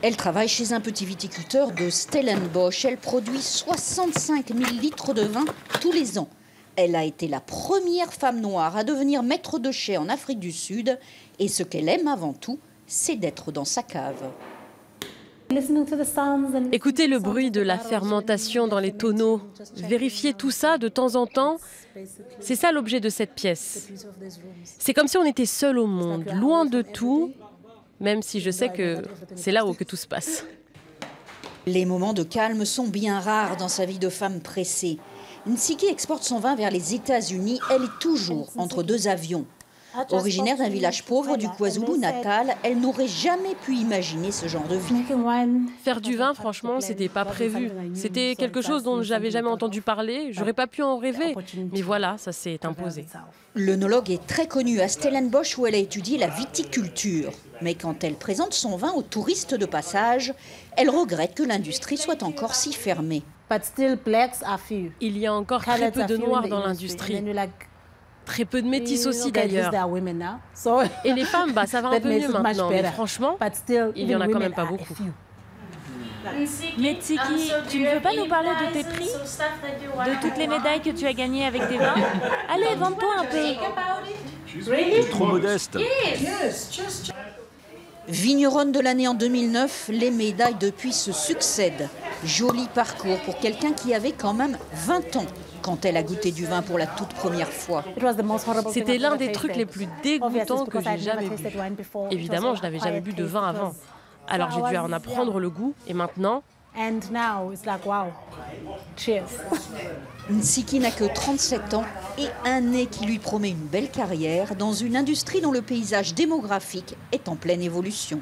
Elle travaille chez un petit viticulteur de Stellenbosch. Elle produit 65 000 litres de vin tous les ans. Elle a été la première femme noire à devenir maître de chai en Afrique du Sud. Et ce qu'elle aime avant tout, c'est d'être dans sa cave. Écoutez le bruit de la fermentation dans les tonneaux. Vérifiez tout ça de temps en temps. C'est ça l'objet de cette pièce. C'est comme si on était seul au monde, loin de tout, même si je sais que c'est là où que tout se passe. Les moments de calme sont bien rares dans sa vie de femme pressée. Nsiki exporte son vin vers les États-Unis. Elle est toujours entre deux avions. Originaire d'un village pauvre du KwaZulu-Natal, elle n'aurait jamais pu imaginer ce genre de vie. Faire du vin, franchement, c'était pas prévu. C'était quelque chose dont j'avais jamais entendu parler. J'aurais pas pu en rêver. Mais voilà, ça s'est imposé. L'œnologue est très connue à Stellenbosch où elle a étudié la viticulture. Mais quand elle présente son vin aux touristes de passage, elle regrette que l'industrie soit encore si fermée. Il y a encore très peu de noirs dans l'industrie. Très peu de métis aussi d'ailleurs. Et les femmes, ça va un peu mieux maintenant, mais franchement, il n'y en a quand même pas beaucoup. Mais Tsiki, tu ne veux pas nous parler de tes prix? De toutes les médailles que tu as gagnées avec tes vins? Allez, vends-toi un peu. T'es trop modeste. Vigneronne de l'année en 2009, les médailles depuis se succèdent. Joli parcours pour quelqu'un qui avait quand même 20 ans quand elle a goûté du vin pour la toute première fois. C'était l'un des trucs les plus dégoûtants que j'ai jamais bu. Évidemment, je n'avais jamais bu de vin avant. Alors j'ai dû en apprendre le goût et maintenant... Nsiki n'a que 37 ans et un nez qui lui promet une belle carrière dans une industrie dont le paysage démographique est en pleine évolution.